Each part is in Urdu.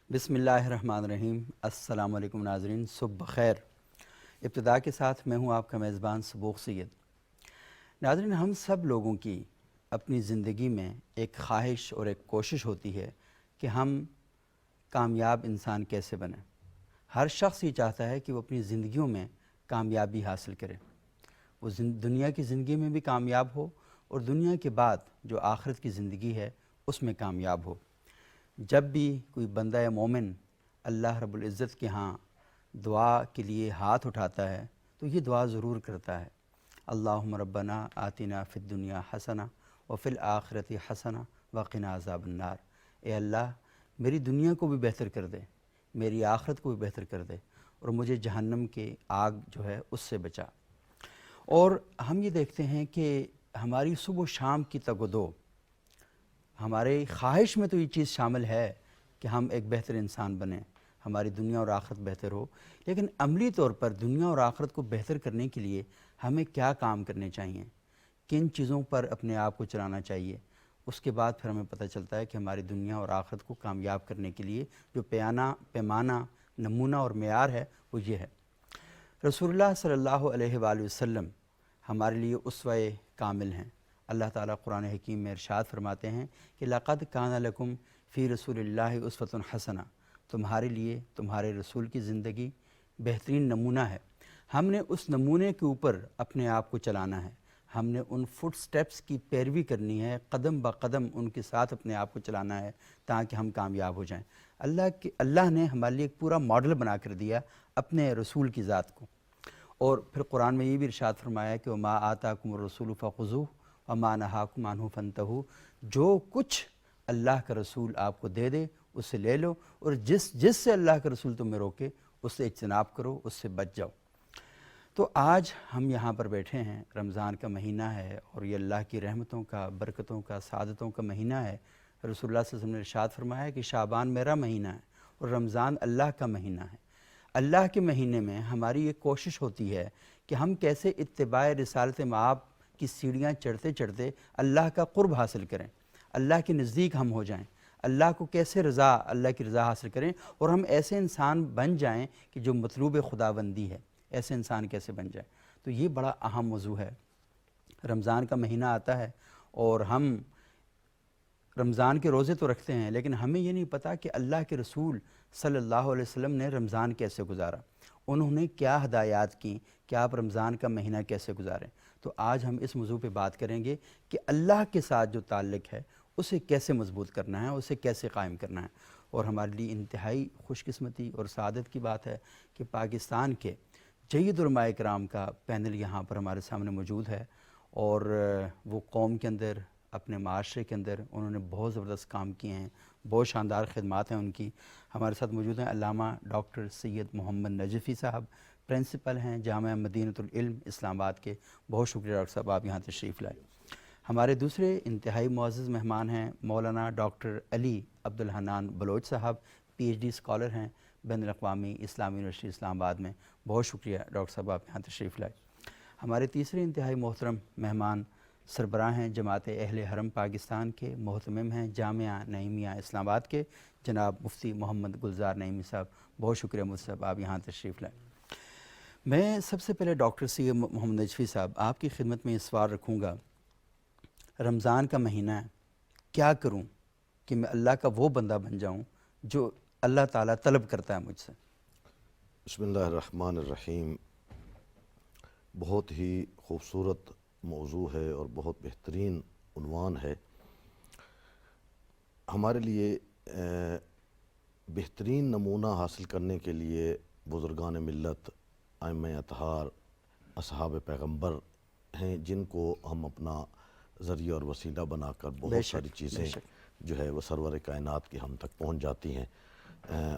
بسم اللہ الرحمن الرحیم۔ السلام علیکم ناظرین، صبح بخیر۔ ابتدا کے ساتھ میں ہوں آپ کا میزبان صبوغ سید۔ ناظرین، ہم سب لوگوں کی اپنی زندگی میں ایک خواہش اور ایک کوشش ہوتی ہے کہ ہم کامیاب انسان کیسے بنیں۔ ہر شخص یہ چاہتا ہے کہ وہ اپنی زندگیوں میں کامیابی حاصل کرے، وہ دنیا کی زندگی میں بھی کامیاب ہو اور دنیا کے بعد جو آخرت کی زندگی ہے اس میں کامیاب ہو۔ جب بھی کوئی بندہ مومن اللہ رب العزت کے ہاں دعا کے لیے ہاتھ اٹھاتا ہے تو یہ دعا ضرور کرتا ہے، اللہم ربنا آتنا فی الدنیا حسنہ وفی الآخرۃ حسنہ وقنا عذاب النار۔ اے اللہ، میری دنیا کو بھی بہتر کر دے، میری آخرت کو بھی بہتر کر دے اور مجھے جہنم کے آگ جو ہے اس سے بچا۔ اور ہم یہ دیکھتے ہیں کہ ہماری صبح و شام کی تگ و دو، ہمارے خواہش میں تو یہ چیز شامل ہے کہ ہم ایک بہتر انسان بنیں، ہماری دنیا اور آخرت بہتر ہو، لیکن عملی طور پر دنیا اور آخرت کو بہتر کرنے کے لیے ہمیں کیا کام کرنے چاہیے، کن چیزوں پر اپنے آپ کو چلانا چاہیے۔ اس کے بعد پھر ہمیں پتہ چلتا ہے کہ ہماری دنیا اور آخرت کو کامیاب کرنے کے لیے جو پیمانہ نمونہ اور معیار ہے وہ یہ ہے۔ رسول اللہ صلی اللہ علیہ وآلہ وسلم ہمارے لیے اسوہ کامل ہیں۔ اللہ تعالیٰ قرآن حکیم میں ارشاد فرماتے ہیں کہ لقد کان لکم فی رسول اللہ اسوۃ حسنہ، تمہارے لیے تمہارے رسول کی زندگی بہترین نمونہ ہے۔ ہم نے اس نمونے کے اوپر اپنے آپ کو چلانا ہے، ہم نے ان فٹ سٹیپس کی پیروی کرنی ہے، قدم با قدم ان کے ساتھ اپنے آپ کو چلانا ہے تاکہ ہم کامیاب ہو جائیں۔ اللہ نے ہمارے لیے ایک پورا ماڈل بنا کر دیا اپنے رسول کی ذات کو۔ اور پھر قرآن میں یہ بھی ارشاد فرمایا کہ وما آتاکم الرسول فخذوہ وما نہاکم عنہ فانتہوا، جو کچھ اللہ کا رسول آپ کو دے دے اسے لے لو، اور جس سے اللہ کا رسول تمہیں روکے اس سے اجتناب کرو، اس سے بچ جاؤ۔ تو آج ہم یہاں پر بیٹھے ہیں، رمضان کا مہینہ ہے اور یہ اللہ کی رحمتوں کا، برکتوں کا، سعادتوں کا مہینہ ہے۔ رسول اللہ صلی اللہ علیہ وسلم نے ارشاد فرمایا کہ شعبان میرا مہینہ ہے اور رمضان اللہ کا مہینہ ہے۔ اللہ کے مہینے میں ہماری یہ کوشش ہوتی ہے کہ ہم کیسے اتباع رسالت مآب کی سیڑھیاں چڑھتے چڑھتے اللہ کا قرب حاصل کریں، اللہ کے نزدیک ہم ہو جائیں، اللہ کو کیسے اللہ کی رضا حاصل کریں اور ہم ایسے انسان بن جائیں کہ جو مطلوب خداوندی ہے، ایسے انسان کیسے بن جائیں۔ تو یہ بڑا اہم موضوع ہے۔ رمضان کا مہینہ آتا ہے اور ہم رمضان کے روزے تو رکھتے ہیں، لیکن ہمیں یہ نہیں پتہ کہ اللہ کے رسول صلی اللہ علیہ وسلم نے رمضان کیسے گزارا، انہوں نے کیا ہدایات کی کہ آپ رمضان کا مہینہ کیسے گزاریں۔ تو آج ہم اس موضوع پہ بات کریں گے کہ اللہ کے ساتھ جو تعلق ہے اسے کیسے مضبوط کرنا ہے، اسے کیسے قائم کرنا ہے۔ اور ہمارے لیے انتہائی خوش قسمتی اور سعادت کی بات ہے کہ پاکستان کے جید علماء کرام کا پینل یہاں پر ہمارے سامنے موجود ہے، اور وہ قوم کے اندر، اپنے معاشرے کے اندر انہوں نے بہت زبردست کام کیے ہیں، بہت شاندار خدمات ہیں ان کی۔ ہمارے ساتھ موجود ہیں علامہ ڈاکٹر سید محمد نجفی صاحب، پرنسپل ہیں جامعہ مدینۃ العلم اسلام آباد کے۔ بہت شکریہ ڈاکٹر صاحب، آپ یہاں تشریف لائے۔ ہمارے دوسرے انتہائی معزز مہمان ہیں مولانا ڈاکٹر علی عبدالحنان بلوچ صاحب، پی ایچ ڈی اسکالر ہیں بین الاقوامی اسلامی یونیورسٹی اسلام آباد میں۔ بہت شکریہ ڈاکٹر صاحب، آپ یہاں تشریف لائے۔ ہمارے تیسرے انتہائی محترم مہمان سربراہ ہیں جماعت اہل حرم پاکستان کے، محتمم ہیں جامعہ نعیمیہ اسلام آباد کے، جناب مفتی محمد گلزار نعیمی صاحب۔ بہت شکریہ مفتی صاحب، آپ یہاں تشریف لائیں۔ میں سب سے پہلے ڈاکٹر سید محمد نجفی صاحب آپ کی خدمت میں یہ سوال رکھوں گا، رمضان کا مہینہ ہے، کیا کروں کہ میں اللہ کا وہ بندہ بن جاؤں جو اللہ تعالیٰ طلب کرتا ہے مجھ سے؟ بسم اللہ الرحمن الرحیم۔ بہت ہی خوبصورت موضوع ہے اور بہت بہترین عنوان ہے۔ ہمارے لیے بہترین نمونہ حاصل کرنے کے لیے بزرگان ملت، ائمہ اطہار، اصحاب پیغمبر ہیں، جن کو ہم اپنا ذریعہ اور وسیلہ بنا کر بہت ساری چیزیں جو ہے وہ سرور کائنات کی ہم تک پہنچ جاتی ہیں،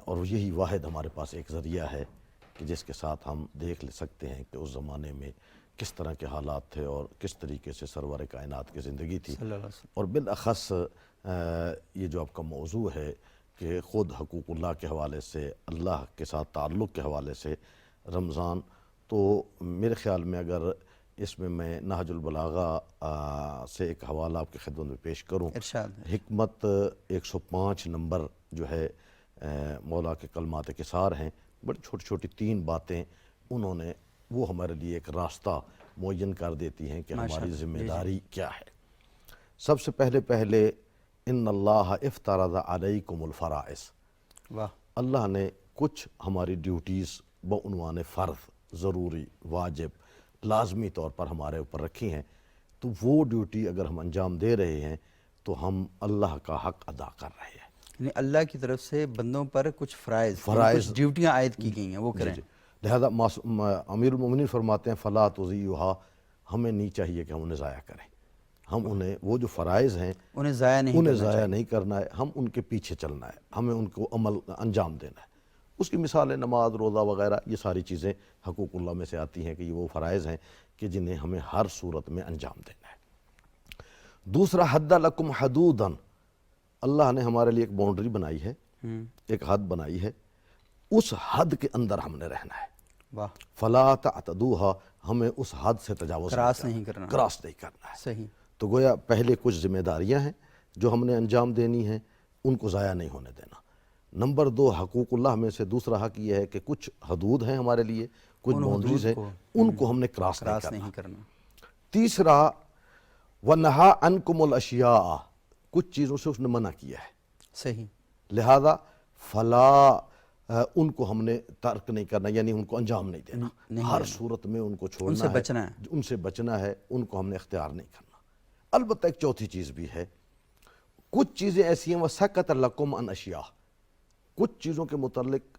اور یہی واحد ہمارے پاس ایک ذریعہ ہے کہ جس کے ساتھ ہم دیکھ لے سکتے ہیں کہ اس زمانے میں کس طرح کے حالات تھے اور کس طریقے سے سرور کائنات کی زندگی تھی۔ اور بالاخص یہ جو آپ کا موضوع ہے کہ خود حقوق اللہ کے حوالے سے، اللہ کے ساتھ تعلق کے حوالے سے رمضان، تو میرے خیال میں اگر اس میں نہج البلاغہ سے ایک حوالہ آپ کی خدمت میں پیش کروں، حکمت 105 نمبر جو ہے مولا کے کلمات قصار ہیں، بڑی چھوٹی چھوٹی 3 باتیں انہوں نے، وہ ہمارے لیے ایک راستہ معین کر دیتی ہیں کہ ہماری ذمہ داری کیا ہے۔ سب سے پہلے ان اللہ افترض علیکم الفرائض، واہ، اللہ نے کچھ ہماری ڈیوٹیز بعنوان فرض، ضروری، واجب، لازمی طور پر ہمارے اوپر رکھی ہیں، تو وہ ڈیوٹی اگر ہم انجام دے رہے ہیں تو ہم اللہ کا حق ادا کر رہے ہیں۔ یعنی اللہ کی طرف سے بندوں پر کچھ فرائض، کچھ ڈیوٹیاں عائد کی گئی ہیں، وہ کریں۔ لہذا امیر المومنین فرماتے ہیں فلا تضیعوها، ہمیں نہیں چاہیے کہ ہم انہیں ضائع کریں، ہم انہیں وہ جو فرائض ہیں انہیں ضائع نہیں کرنا ہے، ہم ان کے پیچھے چلنا ہے، ہمیں ان کو عمل انجام دینا ہے۔ اس کی مثالیں نماز، روزہ وغیرہ، یہ ساری چیزیں حقوق اللہ میں سے آتی ہیں کہ یہ وہ فرائض ہیں کہ جنہیں ہمیں ہر صورت میں انجام دینا ہے۔ دوسرا حد لکم حدودا، اللہ نے ہمارے لیے ایک باؤنڈری بنائی ہے، ایک حد بنائی ہے، اس حد کے اندر ہم نے رہنا ہے۔ واہ، فلا تعتدوها، ہمیں اس حد سے تجاوز کراس نہیں کرنا ہے۔ صحیح، تو گویا پہلے کچھ ذمہ داریاں ہیں جو ہم نے انجام دینی ہیں، ان کو ضائع نہیں ہونے دینا۔ نمبر 2 حقوق اللہ میں سے دوسرا حق یہ ہے کہ کچھ حدود ہیں ہمارے لیے، کچھ باؤنڈریز ہیں، ان کو ہم نے کراس نہیں کرنا۔ تیسرا وَنَهَا عَنْكُمُ الْأَشْيَاءَ، کچھ چیزوں سے اس نے منع کیا ہے، صحیح، لہذا فلا ان کو ہم نے ترک نہیں کرنا، یعنی ان کو انجام نہیں دینا، ہر صورت میں ان کو چھوڑنا ہے، ان سے بچنا ہے، ان کو ہم نے اختیار نہیں کرنا۔ البتہ ایک چوتھی چیز بھی ہے، کچھ چیزیں ایسی ہیں وَسَكَتَ لَكُمْ عَنْ أَشْيَاءَ، کچھ چیزوں کے متعلق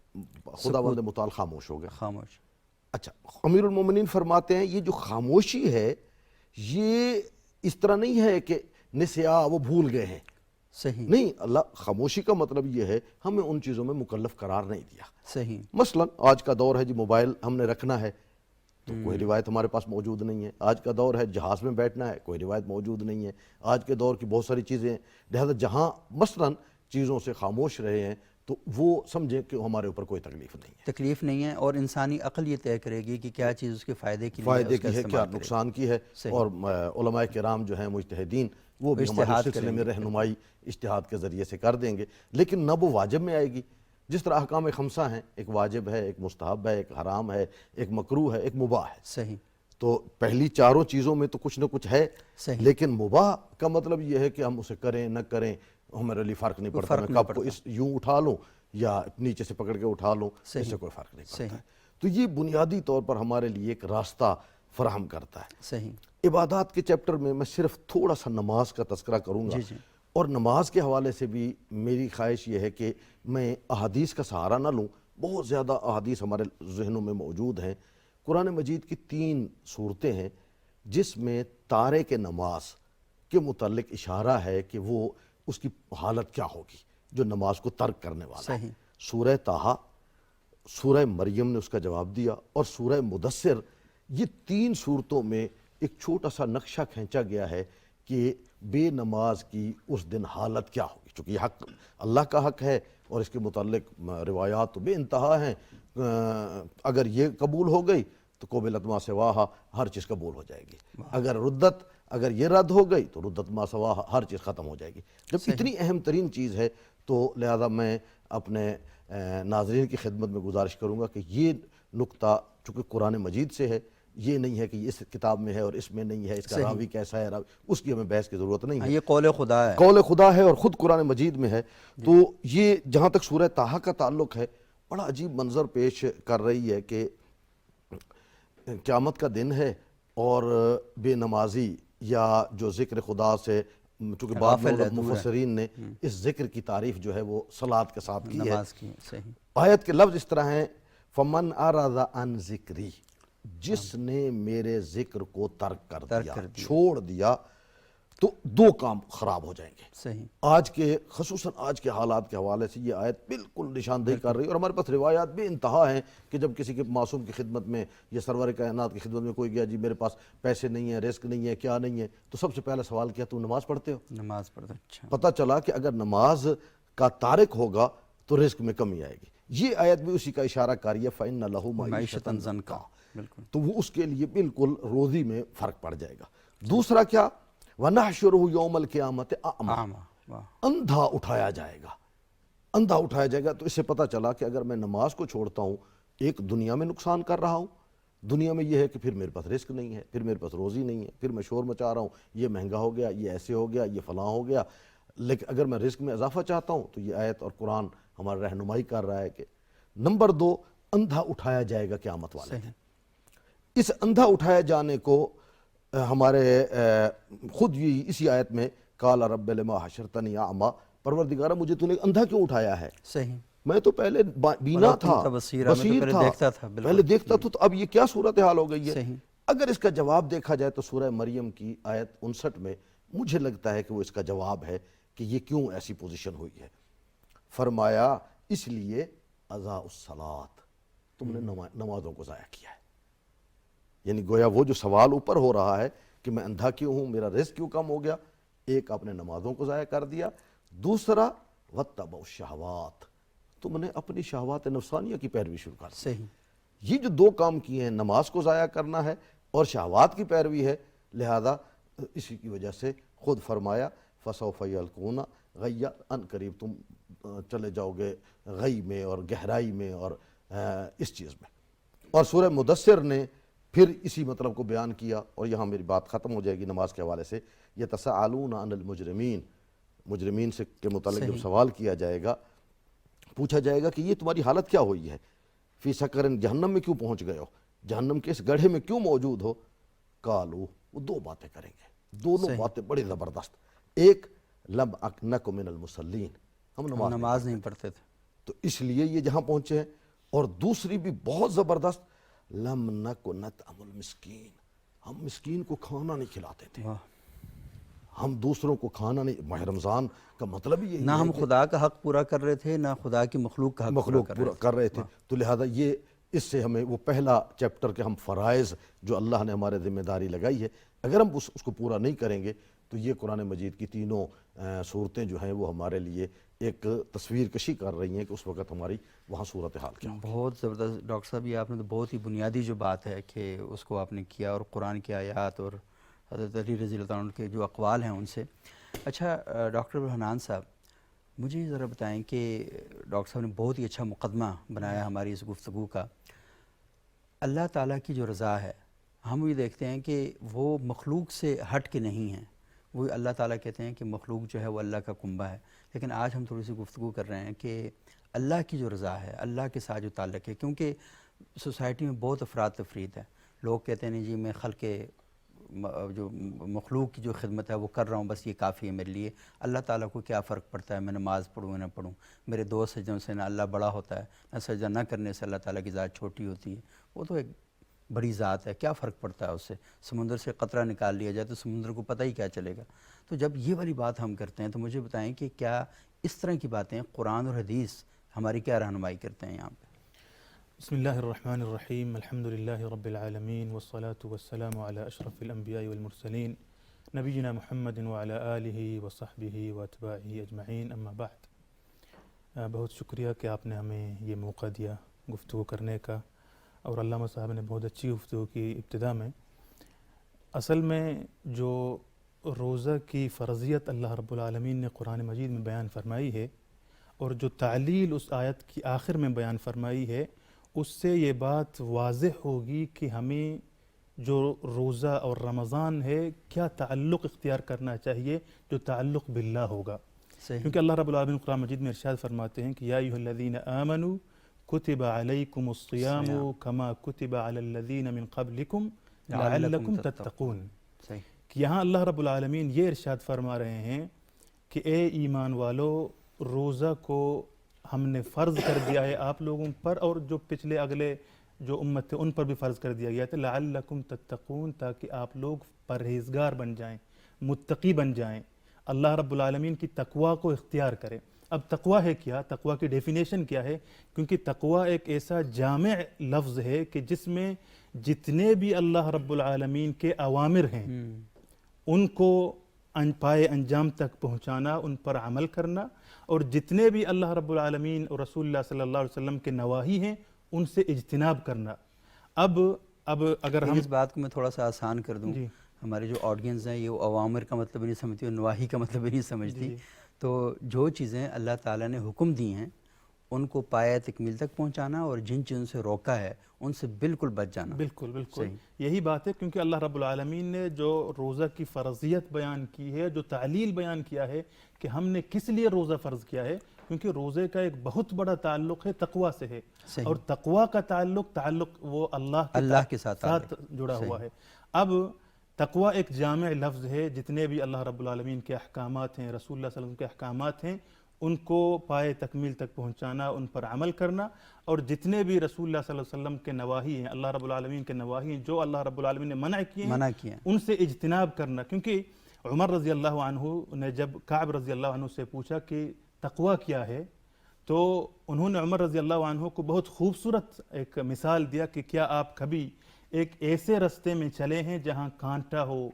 خداوند متعال خاموش ہو گیا۔ خاموش۔ اچھا، امیر المومنین فرماتے ہیں یہ جو خاموشی ہے یہ اس طرح نہیں ہے کہ نسیاء، وہ بھول گئے ہیں، صحیح نہیں، اللہ خاموشی کا مطلب یہ ہے ہمیں ان چیزوں میں مکلف قرار نہیں دیا۔ صحیح، مثلا آج کا دور ہے جی موبائل ہم نے رکھنا ہے تو کوئی روایت ہمارے پاس موجود نہیں ہے، آج کا دور ہے جہاز میں بیٹھنا ہے، کوئی روایت موجود نہیں ہے، آج کے دور کی بہت ساری چیزیں ہیں، لہذا جہاں مثلا چیزوں سے خاموش رہے ہیں تو وہ سمجھیں کہ ہمارے اوپر کوئی تکلیف نہیں ہے، اور انسانی عقل یہ طے کرے گی کہ کیا چیز اس کے فائدے کی ہے، کیا نقصان کی ہے، اور علماء کرام جو ہیں مجتہدین وہ بھی ہمارے سلسلے میں رہنمائی اجتہاد کے ذریعے سے کر دیں گے، لیکن نہ وہ واجب میں آئے گی۔ جس طرح احکام خمسہ ہیں، ایک واجب ہے، ایک مستحب ہے، ایک حرام ہے، ایک مکروہ ہے، ایک مباح ہے، صحیح، تو پہلی چاروں چیزوں میں تو کچھ نہ کچھ ہے، لیکن مباح کا مطلب یہ ہے کہ ہم اسے کریں نہ کریں ہمارے لیے فرق نہیں پڑتا، میں کپ کو یوں اٹھا لوں یا نیچے سے پکڑ کے اٹھا لوں، اس سے کوئی فرق نہیں پڑتا ہے۔ تو یہ بنیادی طور پر ہمارے لیے ایک راستہ فراہم کرتا ہے۔ صحیح، عبادات کے چیپٹر میں میں صرف تھوڑا سا نماز کا تذکرہ کروں گا، اور نماز کے حوالے سے بھی میری خواہش یہ ہے کہ میں احادیث کا سہارا نہ لوں، بہت زیادہ احادیث ہمارے ذہنوں میں موجود ہیں۔ قرآن مجید کی 3 صورتیں ہیں جس میں تارک نماز کے متعلق اشارہ ہے کہ وہ اس کی حالت کیا ہوگی جو نماز کو ترک کرنے والا ہے۔ سورہ طٰہٰ، سورہ مریم نے اس کا جواب دیا، اور سورہ مدثر، یہ 3 صورتوں میں ایک چھوٹا سا نقشہ کھینچا گیا ہے کہ بے نماز کی اس دن حالت کیا ہوگی، چونکہ یہ حق اللہ کا حق ہے اور اس کے متعلق روایات تو بے انتہا ہیں، اگر یہ قبول ہو گئی تو قبلت ما سواہا، ہر چیز قبول ہو جائے گی، اگر یہ رد ہو گئی تو ردت ما سواہا، ہر چیز ختم ہو جائے گی۔ جب اتنی اہم ترین چیز ہے تو لہذا میں اپنے ناظرین کی خدمت میں گزارش کروں گا کہ یہ نقطہ چونکہ قرآن مجید سے ہے، یہ نہیں ہے کہ اس کتاب میں ہے اور اس میں نہیں ہے، اس کا راوی کیسا ہے، اس کی ہمیں بحث کی ضرورت نہیں ہے، یہ قول خدا ہے، قول خدا ہے اور خود قرآن مجید میں ہے۔ تو یہ جہاں تک سورہ طٰہٰ کا تعلق ہے، بڑا عجیب منظر پیش کر رہی ہے کہ قیامت کا دن ہے اور بے نمازی یا جو ذکر خدا سے، چونکہ بعض مفسرین نے اس ذکر کی تعریف جو ہے وہ صلاۃ کے ساتھ کی ہے۔ آیت کے لفظ اس طرح ہیں فَمَنْ أَعْرَضَ عَنْ ذِكْرِي، جس نے میرے ذکر کو ترک کر دیا، چھوڑ دیا، تو 2 کام خراب ہو جائیں گے۔ آج کے خصوصاً آج کے حالات کے حوالے سے یہ آیت بالکل نشاندہی کر رہی ہے، اور ہمارے پاس روایات بھی انتہا ہیں کہ جب کسی کے معصوم کی خدمت میں یا سرور کائنات کی خدمت میں کوئی گیا، جی میرے پاس پیسے نہیں ہیں، رزق نہیں ہے، کیا نہیں ہے، تو سب سے پہلا سوال کیا، تم نماز پڑھتے ہو؟ نماز پڑھتے، اچھا، پتہ چلا کہ اگر نماز کا تارک ہوگا تو رزق میں کمی آئے گی۔ یہ آیت بھی اسی کا اشارہ کاری ہے فَإِنَّ لَهُ مَعِيشَةً ضَنْكًا، تو وہ اس کے لیے بالکل روزی میں فرق پڑ جائے گا۔ دوسرا کیا، وَنَحْشُرُهُ يَوْمَ الْقِيَامَةِ أَعْمَىٰ، اندھا اٹھایا جائے گا۔ اندھا اٹھایا جائے گا. تو اس سے پتہ چلا کہ اگر میں نماز کو چھوڑتا ہوں ایک دنیا میں نقصان کر رہا ہوں. دنیا میں یہ ہے کہ پھر میرے پاس رزق نہیں ہے, پھر میرے پاس روزی نہیں ہے, پھر میں شور مچا رہا ہوں, یہ مہنگا ہو گیا, یہ ایسے ہو گیا, یہ فلاں ہو گیا. لیکن اگر میں رزق میں اضافہ چاہتا ہوں تو یہ آیت اور قرآن ہماری رہنمائی کر رہا ہے کہ نمبر 2 اندھا اٹھایا جائے گا قیامت والے دن. اس اندھا اٹھائے جانے کو ہمارے خود بھی اسی آیت میں قال رب لما حشرتنی اعمی, پروردگارہ مجھے تو نے اندھا کیوں اٹھایا ہے؟ صحیح, میں تو پہلے بینا تھا, بصیر تھا, دیکھتا تھا, پہلے دیکھتا تھا, تو اب یہ کیا صورتحال ہو گئی ہے؟ صحیح. اگر اس کا جواب دیکھا جائے تو سورہ مریم کی آیت 59 میں مجھے لگتا ہے کہ وہ اس کا جواب ہے کہ یہ کیوں ایسی پوزیشن ہوئی ہے. فرمایا اس لیے اضاء الصلاۃ, تم نے نمازوں کو ضائع کیا ہے. یعنی گویا وہ جو سوال اوپر ہو رہا ہے کہ میں اندھا کیوں ہوں, میرا رزق کیوں کم ہو گیا, ایک آپ نے نمازوں کو ضائع کر دیا, دوسرا واتبعوا الشہوات, تم نے اپنی شہوات نفسانیہ کی پیروی شروع کر دی. صحیح. یہ جو 2 کام کیے ہیں, نماز کو ضائع کرنا ہے اور شہوات کی پیروی ہے, لہذا اسی کی وجہ سے خود فرمایا فسوف یلقون غیا, ان قریب تم چلے جاؤ گے غی میں اور گہرائی میں اور اس چیز میں. اور سورہ مدثر نے پھر اسی مطلب کو بیان کیا, اور یہاں میری بات ختم ہو جائے گی نماز کے حوالے سے. یتساءلون عن المجرمین, مجرمین سے کے متعلق جب سوال کیا جائے گا, پوچھا جائے گا کہ یہ تمہاری حالت کیا ہوئی ہے, فی سقر, جہنم میں کیوں پہنچ گئے ہو, جہنم کے اس گڑھے میں کیوں موجود ہو. قالو, وہ 2 باتیں کریں گے, دونوں باتیں بڑی زبردست. ایک لم اکنک من المصلین, ہم نماز نہیں پڑھتے تھے تو اس لیے یہ جہاں پہنچے ہیں. اور دوسری بھی بہت زبردست, لم نک نطعم المسکین, ہم مسکین کو کھانا نہیں کھلاتے تھے. ہم دوسروں کو کھانا نہیں, ماہ رمضان کا مطلب ہی نہ ہم خدا کا حق پورا کر رہے تھے, نہ خدا کی مخلوق کا حق پورا کر رہے تھے. تو لہذا یہ اس سے ہمیں وہ پہلا چیپٹر کے ہم فرائض جو اللہ نے ہمارے ذمہ داری لگائی ہے, اگر ہم اس کو پورا نہیں کریں گے تو یہ قرآن مجید کی تینوں صورتیں جو ہیں وہ ہمارے لیے ایک تصویر کشی کر رہی ہیں کہ اس وقت ہماری وہاں صورتحال کیا. بہت زبردست ڈاکٹر صاحب, یہ آپ نے تو بہت ہی بنیادی جو بات ہے کہ اس کو آپ نے کیا, اور قرآن کی آیات اور حضرت علی رضی اللہ عنہ کے جو اقوال ہیں ان سے. اچھا ڈاکٹر برحنان صاحب, مجھے ذرا بتائیں کہ ڈاکٹر صاحب نے بہت ہی اچھا مقدمہ بنایا ہماری اس گفتگو کا. اللہ تعالیٰ کی جو رضا ہے, ہم یہ دیکھتے ہیں کہ وہ مخلوق سے ہٹ کے نہیں ہیں. وہ اللہ تعالیٰ کہتے ہیں کہ مخلوق جو ہے وہ اللہ کا کنبہ ہے, لیکن آج ہم تھوڑی سی گفتگو کر رہے ہیں کہ اللہ کی جو رضا ہے, اللہ کے ساتھ جو تعلق ہے, کیونکہ سوسائٹی میں بہت افراد تفرید ہے. لوگ کہتے ہیں نہیں جی میں خلق جو مخلوق کی جو خدمت ہے وہ کر رہا ہوں, بس یہ کافی ہے میرے لیے, اللہ تعالیٰ کو کیا فرق پڑتا ہے میں نماز پڑھوں یا نہ پڑھوں, میرے 2 سجدوں سے نہ اللہ بڑا ہوتا ہے, نہ سجدہ نہ کرنے سے اللہ تعالیٰ کی ذات چھوٹی ہوتی ہے, وہ تو ایک بڑی ذات ہے, کیا فرق پڑتا ہے اس سے, سمندر سے قطرہ نکال لیا جائے تو سمندر کو پتہ ہی کیا چلے گا. تو جب یہ والی بات ہم کرتے ہیں تو مجھے بتائیں کہ کیا اس طرح کی باتیں قرآن اور حدیث ہماری کیا رہنمائی کرتے ہیں یہاں پہ؟ بسم اللہ الرحمن الرحیم, الحمدللہ رب العالمین, والصلاة والسلام علی اشرف الانبیاء والمرسلین, نبینا محمد وعلی آلہ وصحبہ واتباعہ اجمعین, اما بعد. بہت شکریہ کہ آپ نے ہمیں یہ موقع دیا گفتگو کرنے کا, اور علامہ صاحب نے بہت اچھی گفتگو کی ابتدا میں. اصل میں جو روزہ کی فرضیت اللہ رب العالمین نے قرآن مجید میں بیان فرمائی ہے, اور جو تعلیل اس آیت کی آخر میں بیان فرمائی ہے, اس سے یہ بات واضح ہوگی کہ ہمیں جو روزہ اور رمضان ہے کیا تعلق اختیار کرنا چاہیے, جو تعلق باللہ ہوگا. کیونکہ اللہ رب العالمین قرآن مجید میں ارشاد فرماتے ہیں کہ یا ایھا الذین آمنوا کتب علیکم الصیام کما کتب علی الذین من قبلکم لعلکم تتقون. کہ یہاں اللہ رب العالمین یہ ارشاد فرما رہے ہیں کہ اے ایمان والو, روزہ کو ہم نے فرض کر دیا ہے آپ لوگوں پر, اور جو پچھلے اگلے جو امت تھے ان پر بھی فرض کر دیا گیا تھا, لعلکم تتقون, تاکہ آپ لوگ پرہیزگار بن جائیں, متقی بن جائیں, اللہ رب العالمین کی تقوی کو اختیار کریں. اب تقوی ہے کیا, تقوی کی ڈیفینیشن کیا ہے؟ کیونکہ تقوی ایک ایسا جامع لفظ ہے کہ جس میں جتنے بھی اللہ رب العالمین کے اوامر ہیں ان کو پائے انجام تک پہنچانا, ان پر عمل کرنا, اور جتنے بھی اللہ رب العالمین اور رسول اللہ صلی اللہ علیہ وسلم کے نواہی ہیں ان سے اجتناب کرنا. اب اگر ہم اس بات کو میں تھوڑا سا آسان کر دوں, ہماری جو آڈینس ہیں یہ اوامر کا مطلب نہیں سمجھتی اور نواہی کا مطلب نہیں سمجھتی, تو جو چیزیں اللہ تعالیٰ نے حکم دی ہیں ان کو پایہ تکمیل تک پہنچانا، اور جن چیزوں سے روکا ہے ان سے بالکل بچ جانا۔ بالکل بالکل صحیح۔ یہی بات ہے، کیونکہ اللہ رب العالمین نے جو روزہ کی فرضیت بیان کی ہے، جو تعلیل بیان کیا ہے کہ ہم نے کس لیے روزہ فرض کیا ہے، کیونکہ روزے کا ایک بہت بڑا تعلق ہے تقوی سے ہے، صحیح۔ اور تقوی کا تعلق وہ اللہ کے ساتھ جڑا ہوا ہے۔ اب تقوی ایک جامع لفظ ہے، جتنے بھی اللہ رب العالمین کے احکامات ہیں، رسول اللہ صلی اللہ علیہ وسلم کے احکامات ہیں، ان کو پائے تکمیل تک پہنچانا، ان پر عمل کرنا، اور جتنے بھی رسول اللہ صلی اللہ علیہ وسلم کے نواہی ہیں، اللہ رب العالمین کے نواہی ہیں جو اللہ رب العالمین نے منع کیے ہیں ان سے اجتناب کرنا۔ کیونکہ عمر رضی اللہ عنہ نے جب کعب رضی اللہ عنہ سے پوچھا کہ تقوی کیا ہے، تو انہوں نے عمر رضی اللہ عنہ کو بہت خوبصورت ایک مثال دیا کہ کیا آپ کبھی ایک ایسے رستے میں چلے ہیں جہاں کانٹا ہو،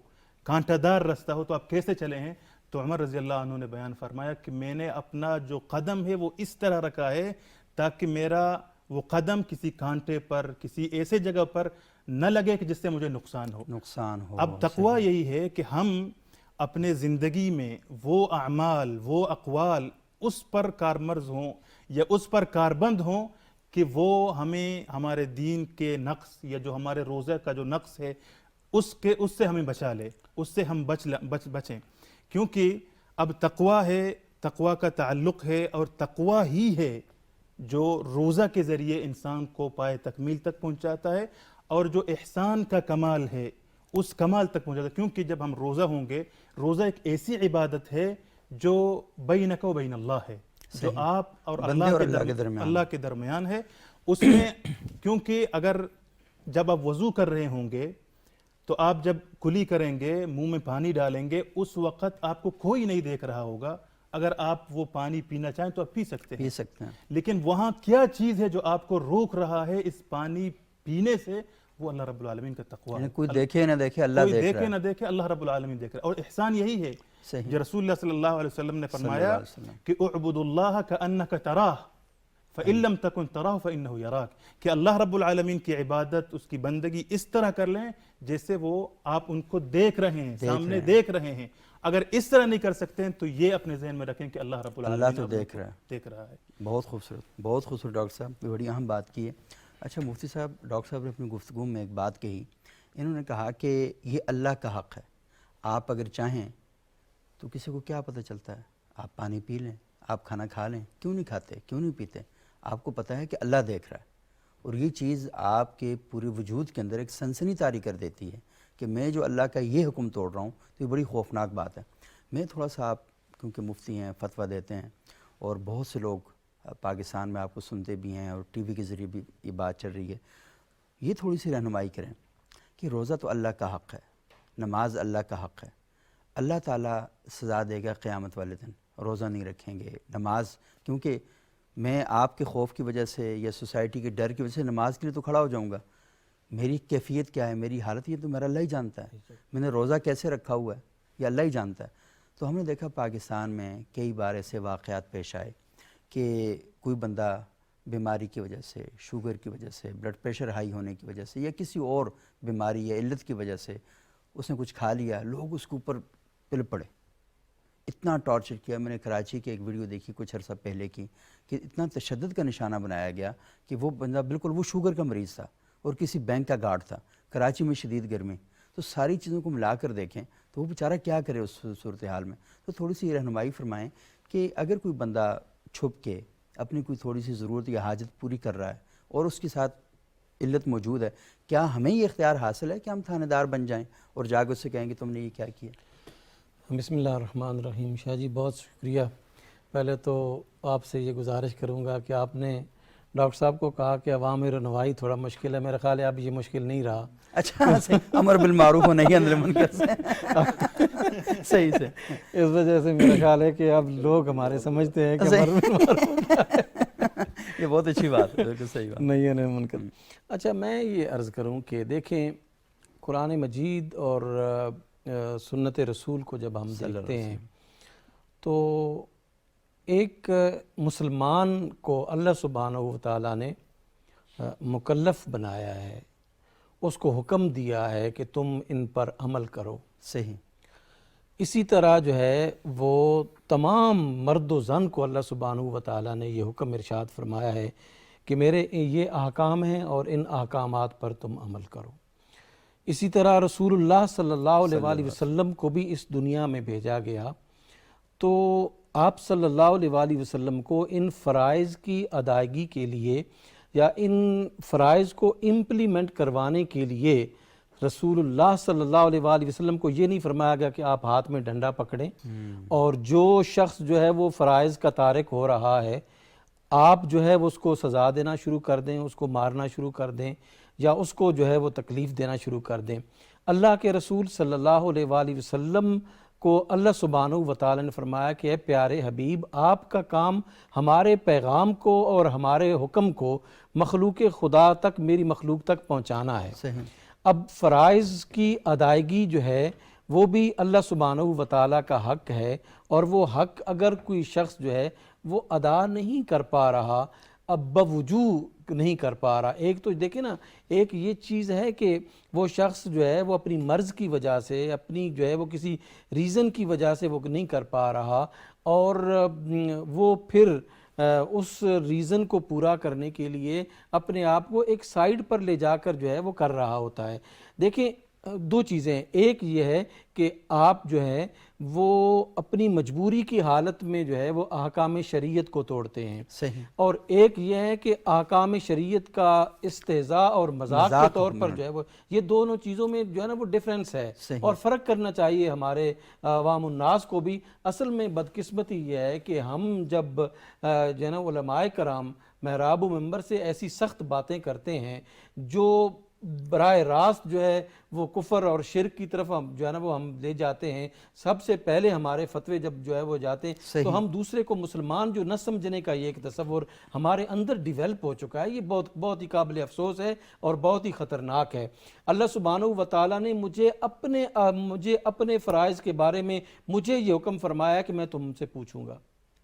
کانٹا دار رستہ ہو، تو آپ کیسے چلے ہیں؟ تو عمر رضی اللہ عنہ نے بیان فرمایا کہ میں نے اپنا جو قدم ہے وہ اس طرح رکھا ہے تاکہ میرا وہ قدم کسی کانٹے پر، کسی ایسے جگہ پر نہ لگے کہ جس سے مجھے نقصان ہو۔ اب تقوی یہی ہے کہ ہم اپنے زندگی میں وہ اعمال، وہ اقوال اس پر کارمرز ہوں یا اس پر کاربند ہوں کہ وہ ہمیں ہمارے دین کے نقص یا جو ہمارے روزہ کا جو نقص ہے اس سے ہمیں بچا لے، اس سے ہم بچیں۔ کیونکہ اب تقوی ہے، تقوی کا تعلق ہے، اور تقوی ہی ہے جو روزہ کے ذریعے انسان کو پائے تکمیل تک پہنچاتا ہے، اور جو احسان کا کمال ہے اس کمال تک پہنچاتا ہے۔ کیونکہ جب ہم روزہ ہوں گے، روزہ ایک ایسی عبادت ہے جو بینک و بین اللہ ہے، جو آپ اور اللہ کے درمیان ہے۔ اس میں کیونکہ اگر جب آپ وضو کر رہے ہوں گے تو آپ جب کلی کریں گے، منہ میں پانی ڈالیں گے، اس وقت آپ کو کوئی نہیں دیکھ رہا ہوگا، اگر آپ وہ پانی پینا چاہیں تو آپ پی سکتے ہیں، لیکن وہاں کیا چیز ہے جو آپ کو روک رہا ہے اس پانی پینے سے؟ وہ اللہ رب العالمین کا تقوی ہے۔ کوئی دیکھے نہ دیکھے اللہ دیکھ رہا ہے، کوئی دیکھے نہ دیکھے اللہ رب العالمین دیکھ رہا ہے۔ اور احسان یہی ہے جو رسول اللہ صلی اللہ علیہ وسلم نے فرمایا کہ اعبد اللہ کأنک تراہ فإن لم تکن تراہ فإنہ یراک، کہ اللہ رب العالمین کی عبادت، اس کی بندگی اس طرح کر لیں جیسے وہ آپ ان کو دیکھ رہے ہیں، سامنے دیکھ رہے ہیں۔ اگر اس طرح نہیں کر سکتے ہیں تو یہ اپنے ذہن میں رکھیں کہ اللہ رب العالمین تو دیکھ رہا ہے۔ بہت خوبصورت، بہت خوبصورت ڈاکٹر صاحب، بڑی اہم بات کی ہے۔ اچھا مفتی صاحب، ڈاکٹر صاحب نے اپنی گفتگو میں ایک بات کہی، انہوں نے کہا کہ یہ اللہ کا حق ہے، آپ اگر چاہیں تو کسی کو کیا پتہ چلتا ہے، آپ پانی پی لیں، آپ کھانا کھا لیں، کیوں نہیں کھاتے، کیوں نہیں پیتے؟ آپ کو پتہ ہے کہ اللہ دیکھ رہا ہے، اور یہ چیز آپ کے پورے وجود کے اندر ایک سنسنی طاری کر دیتی ہے کہ میں جو اللہ کا یہ حکم توڑ رہا ہوں، تو یہ بڑی خوفناک بات ہے۔ میں تھوڑا سا، آپ کیونکہ مفتی ہیں، فتویٰ دیتے ہیں، اور بہت سے لوگ پاکستان میں آپ کو سنتے بھی ہیں، اور ٹی وی کے ذریعے بھی یہ بات چل رہی ہے، یہ تھوڑی سی رہنمائی کریں کہ روزہ تو اللہ کا حق ہے، نماز اللہ کا حق ہے، اللہ تعالیٰ سزا دے گا قیامت والے دن، روزہ نہیں رکھیں گے، نماز، کیونکہ میں آپ کے خوف کی وجہ سے یا سوسائٹی کے ڈر کی وجہ سے نماز کے لیے تو کھڑا ہو جاؤں گا، میری کیفیت کیا ہے، میری حالت، یہ تو میرا اللہ ہی جانتا ہے، میں نے روزہ کیسے رکھا ہوا ہے یہ اللہ ہی جانتا ہے۔ تو ہم نے دیکھا پاکستان میں کئی بار ایسے واقعات پیش آئے کہ کوئی بندہ بیماری کی وجہ سے، شوگر کی وجہ سے، بلڈ پریشر ہائی ہونے کی وجہ سے، یا کسی اور بیماری یا علت کی وجہ سے اس نے کچھ کھا لیا، لوگ اس کے اوپر پل پڑے، اتنا ٹارچر کیا۔ میں نے کراچی کی ایک ویڈیو دیکھی کچھ عرصہ پہلے کی کہ اتنا تشدد کا نشانہ بنایا گیا کہ وہ بندہ بالکل وہ شوگر کا مریض تھا اور کسی بینک کا گارڈ تھا، کراچی میں شدید گرمی، تو ساری چیزوں کو ملا کر دیکھیں تو وہ بیچارہ کیا کرے اس صورتحال میں۔ تو تھوڑی سی رہنمائی فرمائیں کہ اگر کوئی بندہ چھپ کے اپنی کوئی تھوڑی سی ضرورت یا حاجت پوری کر رہا ہے اور اس کے ساتھ علت موجود ہے، کیا ہمیں یہ اختیار حاصل ہے کہ ہم تھانے دار بن جائیں اور جا کے اس سے کہیں کہ تم نے یہ کیا کیا؟ بسم اللہ الرحمن الرحیم۔ شاہ جی بہت شکریہ۔ پہلے تو آپ سے یہ گزارش کروں گا کہ آپ نے ڈاکٹر صاحب کو کہا کہ عوامی رہنمائی تھوڑا مشکل ہے، میرا خیال ہے اب یہ مشکل نہیں رہا۔ اچھا، امر بالمعروف و نہی عن المنکر سے صحیح سے، اس وجہ سے میرا خیال ہے کہ اب لوگ ہمارے سمجھتے ہیں کہ امر بالمعروف یہ بہت اچھی بات ہے، بالکل صحیح بات، نہیں ہے منکر۔ اچھا، میں یہ عرض کروں کہ دیکھیں قرآن مجید اور سنت رسول کو جب ہم دیکھتے ہیں تو ایک مسلمان کو اللہ سبحانہ و تعالیٰ نے مکلف بنایا ہے، اس کو حکم دیا ہے کہ تم ان پر عمل کرو۔ صحیح۔ اسی طرح جو ہے وہ تمام مرد و زن کو اللہ سبحانہ و تعالیٰ نے یہ حکم ارشاد فرمایا ہے کہ میرے یہ احکام ہیں اور ان احکامات پر تم عمل کرو۔ اسی طرح رسول اللہ صلی اللہ علیہ وآلہ وسلم کو بھی اس دنیا میں بھیجا گیا، تو آپ صلی اللہ علیہ وآلہ وسلم کو ان فرائض کی ادائیگی کے لیے یا ان فرائض کو امپلیمنٹ کروانے کے لیے رسول اللہ صلی اللہ علیہ وآلہ وسلم کو یہ نہیں فرمایا گیا کہ آپ ہاتھ میں ڈنڈا پکڑیں اور جو شخص جو ہے وہ فرائض کا تارک ہو رہا ہے آپ جو ہے وہ اس کو سزا دینا شروع کر دیں، اس کو مارنا شروع کر دیں یا اس کو جو ہے وہ تکلیف دینا شروع کر دیں۔ اللہ کے رسول صلی اللہ علیہ وآلہ وسلم کو اللہ سبحانہ و تعالیٰ نے فرمایا کہ اے پیارے حبیب، آپ کا کام ہمارے پیغام کو اور ہمارے حکم کو مخلوق خدا تک، میری مخلوق تک پہنچانا ہے۔ صحیح۔ اب فرائض کی ادائیگی جو ہے وہ بھی اللہ سبحانہ و تعالیٰ کا حق ہے، اور وہ حق اگر کوئی شخص جو ہے وہ ادا نہیں کر پا رہا، اب بوجوہ نہیں کر پا رہا، ایک تو دیکھیں نا، ایک یہ چیز ہے کہ وہ شخص جو ہے وہ اپنی مرض کی وجہ سے، اپنی جو ہے وہ کسی ریزن کی وجہ سے وہ نہیں کر پا رہا، اور وہ پھر اس ریزن کو پورا کرنے کے لیے اپنے آپ کو ایک سائیڈ پر لے جا کر جو ہے وہ کر رہا ہوتا ہے۔ دیکھیں دو چیزیں، ایک یہ ہے کہ آپ جو ہے وہ اپنی مجبوری کی حالت میں جو ہے وہ احکام شریعت کو توڑتے ہیں، صحیح، اور ایک یہ ہے کہ احکام شریعت کا استہزاء اور مذاق کے طور پر جو ہے وہ، یہ دونوں چیزوں میں جو ہے نا وہ ڈیفرنس ہے، اور فرق کرنا چاہیے ہمارے عوام الناس کو بھی۔ اصل میں بدقسمتی یہ ہے کہ ہم جب جو ہے نا علماء کرام محراب و منبر سے ایسی سخت باتیں کرتے ہیں جو براہ راست جو ہے وہ کفر اور شرک کی طرف ہم جو ہے نا وہ ہم لے جاتے ہیں، سب سے پہلے ہمارے فتوے جب جو ہے وہ جاتے ہیں تو ہم دوسرے کو مسلمان جو نہ سمجھنے کا یہ ایک تصور ہمارے اندر ڈیولپ ہو چکا ہے، یہ بہت ہی قابل افسوس ہے اور بہت ہی خطرناک ہے۔ اللہ سبحانہ و تعالیٰ نے مجھے اپنے فرائض کے بارے میں مجھے یہ حکم فرمایا کہ میں تم سے پوچھوں گا،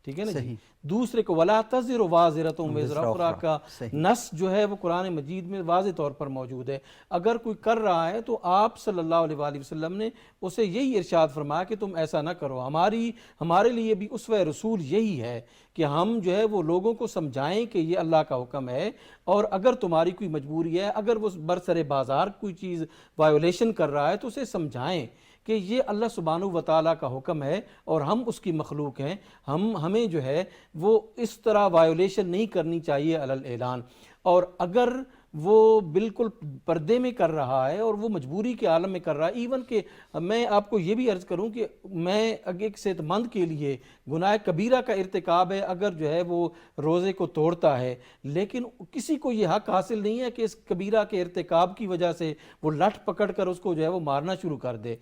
ٹھیک ہے نا جی، دوسرے کو وَلَا تَزِرُ وَازِرَةٌ وِزْرَ أُخْرَىٰ کا نص جو ہے وہ قرآن مجید میں واضح طور پر موجود ہے۔ اگر کوئی کر رہا ہے تو آپ صلی اللہ علیہ وآلہ وسلم نے اسے یہی ارشاد فرمایا کہ تم ایسا نہ کرو۔ ہمارے لیے بھی اسوہ رسول یہی ہے کہ ہم جو ہے وہ لوگوں کو سمجھائیں کہ یہ اللہ کا حکم ہے، اور اگر تمہاری کوئی مجبوری ہے، اگر وہ برسر بازار کوئی چیز وائیولیشن کر رہا ہے تو اسے سمجھائیں کہ یہ اللہ سبحانہ و تعالیٰ کا حکم ہے اور ہم اس کی مخلوق ہیں، ہمیں جو ہے وہ اس طرح وائیولیشن نہیں کرنی چاہیے علی الاعلان۔ اور اگر وہ بالکل پردے میں کر رہا ہے اور وہ مجبوری کے عالم میں کر رہا ہے، ایون کہ میں آپ کو یہ بھی عرض کروں کہ میں ایک صحت مند کے لیے گناہ کبیرہ کا ارتکاب ہے اگر جو ہے وہ روزے کو توڑتا ہے، لیکن کسی کو یہ حق حاصل نہیں ہے کہ اس کبیرہ کے ارتکاب کی وجہ سے وہ لٹھ پکڑ کر اس کو جو ہے وہ مارنا شروع کر دے۔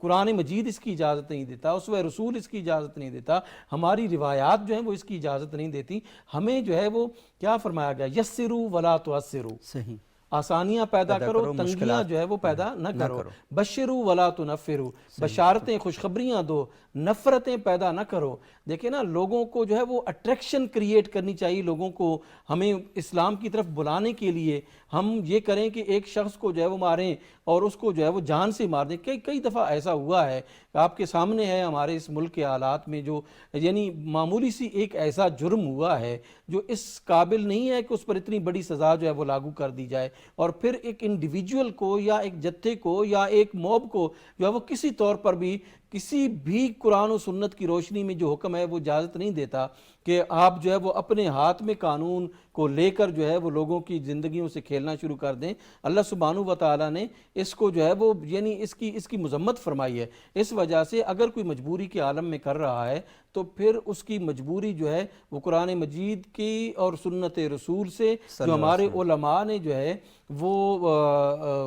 قرآن مجید اس کی اجازت نہیں دیتا، اسوہ رسول اس کی اجازت نہیں دیتا، ہماری روایات جو ہیں وہ اس کی اجازت نہیں دیتی۔ ہمیں جو ہے وہ کیا فرمایا گیا، یسروا ولا تعسروا، صحیح، آسانیاں پیدا کرو، تنگیاں جو ہے وہ پیدا نہ کرو، بشروا ولا تنفروا، بشارتیں خوشخبریاں دو، نفرتیں پیدا نہ کرو۔ دیکھیں نا، لوگوں کو جو ہے وہ اٹریکشن کریٹ کرنی چاہیے، لوگوں کو ہمیں اسلام کی طرف بلانے کے لیے ہم یہ کریں کہ ایک شخص کو جو ہے وہ ماریں اور اس کو جو ہے وہ جان سے مار دیں۔ کئی دفعہ ایسا ہوا ہے، آپ کے سامنے ہے ہمارے اس ملک کے حالات میں، جو یعنی معمولی سی ایک ایسا جرم ہوا ہے جو اس قابل نہیں ہے کہ اس پر اتنی بڑی سزا جو ہے وہ لاگو کر دی جائے، اور پھر ایک انڈیویجول کو یا ایک جتھے کو یا ایک موب کو جو ہے وہ کسی طور پر بھی کسی بھی قرآن و سنت کی روشنی میں جو حکم ہے وہ اجازت نہیں دیتا کہ آپ جو ہے وہ اپنے ہاتھ میں قانون کو لے کر جو ہے وہ لوگوں کی زندگیوں سے کھیلنا شروع کر دیں۔ اللہ سبحانہ و تعالیٰ نے اس کو جو ہے وہ یعنی اس کی مذمت فرمائی ہے۔ اس وجہ سے اگر کوئی مجبوری کے عالم میں کر رہا ہے تو پھر اس کی مجبوری جو ہے وہ قرآن مجید کی اور سنت رسول سے جو ہمارے علماء نے جو ہے وہ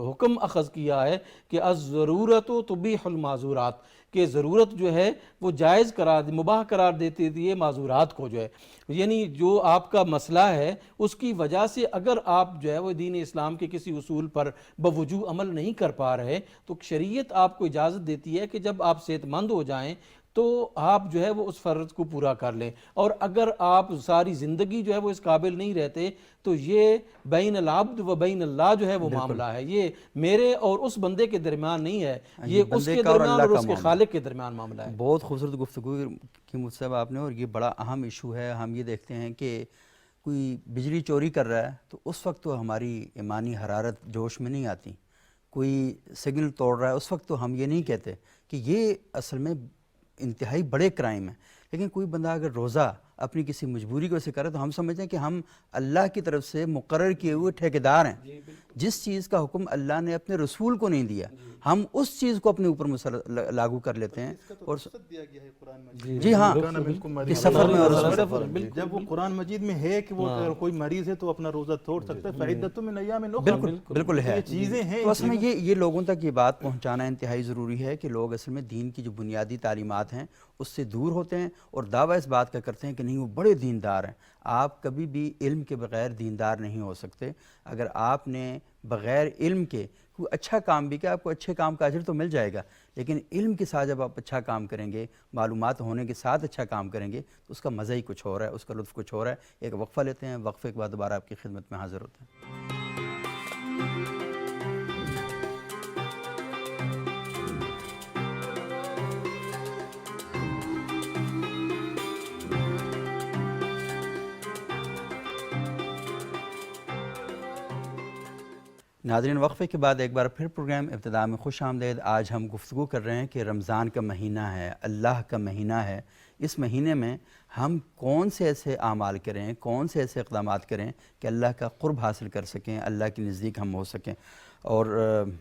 حکم اخذ کیا ہے کہ الضرورت تبیح المعذورات، کہ ضرورت جو ہے وہ جائز قرار مباح قرار دیتی تھی یہ معذورات کو جو ہے، یعنی جو آپ کا مسئلہ ہے اس کی وجہ سے اگر آپ جو ہے وہ دین اسلام کے کسی اصول پر بوجوہ عمل نہیں کر پا رہے تو شریعت آپ کو اجازت دیتی ہے کہ جب آپ صحت مند ہو جائیں تو آپ جو ہے وہ اس فرض کو پورا کر لیں. اور اگر آپ ساری زندگی جو ہے وہ اس قابل نہیں رہتے تو یہ بین العبد و بین اللہ جو ہے وہ معاملہ ہے, یہ میرے اور اس بندے کے درمیان نہیں ہے, یہ اس کے درمیان اور اس کے خالق کے درمیان معاملہ ہے. بہت خوبصورت گفتگو کی مجھ سے آپ نے, اور یہ بڑا اہم ایشو ہے. ہم یہ دیکھتے ہیں کہ کوئی بجلی چوری کر رہا ہے تو اس وقت تو ہماری ایمانی حرارت جوش میں نہیں آتی. کوئی سگنل توڑ رہا ہے اس وقت تو ہم یہ نہیں کہتے کہ یہ اصل میں انتہائی بڑے کرائم ہیں. لیکن کوئی بندہ اگر روزہ اپنی کسی مجبوری کو سے کرے تو ہم سمجھتے ہیں کہ ہم اللہ کی طرف سے مقرر کیے ہوئے ٹھیکیدار ہیں. جس چیز کا حکم اللہ نے اپنے رسول کو نہیں دیا ہم اس چیز کو اپنے اوپر لاگو کر لیتے ہیں. اور جی ہاں کہ سفر میں اور جب وہ قرآن مجید میں ہے کہ وہ اگر کوئی مریض ہے تو اپنا روزہ توڑ سکتا ہے, فعدۃ من ایام اخر. بالکل ہے. چیزیں ہیں تو اصل میں یہ لوگوں تک یہ بات پہنچانا انتہائی ضروری ہے کہ لوگ اصل میں دین کی جو بنیادی تعلیمات ہیں اس سے دور ہوتے ہیں اور دعویٰ اس بات کا کرتے ہیں کہ نہیں وہ بڑے دیندار ہیں. آپ کبھی بھی علم کے بغیر دیندار نہیں ہو سکتے. اگر آپ نے بغیر علم کے کوئی اچھا کام بھی کیا, آپ کو اچھے کام کا اجر تو مل جائے گا, لیکن علم کے ساتھ جب آپ اچھا کام کریں گے, معلومات ہونے کے ساتھ اچھا کام کریں گے تو اس کا مزہ ہی کچھ ہو رہا ہے, اس کا لطف کچھ ہو رہا ہے. ایک وقفہ لیتے ہیں, وقفے کے بعد دوبارہ آپ کی خدمت میں حاضر ہوتے ہیں. ناظرین, وقفے کے بعد ایک بار پھر پروگرام ابتدا میں خوش آمدید. آج ہم گفتگو کر رہے ہیں کہ رمضان کا مہینہ ہے, اللہ کا مہینہ ہے. اس مہینے میں ہم کون سے ایسے اعمال کریں, کون سے ایسے اقدامات کریں کہ اللہ کا قرب حاصل کر سکیں, اللہ کے نزدیک ہم ہو سکیں. اور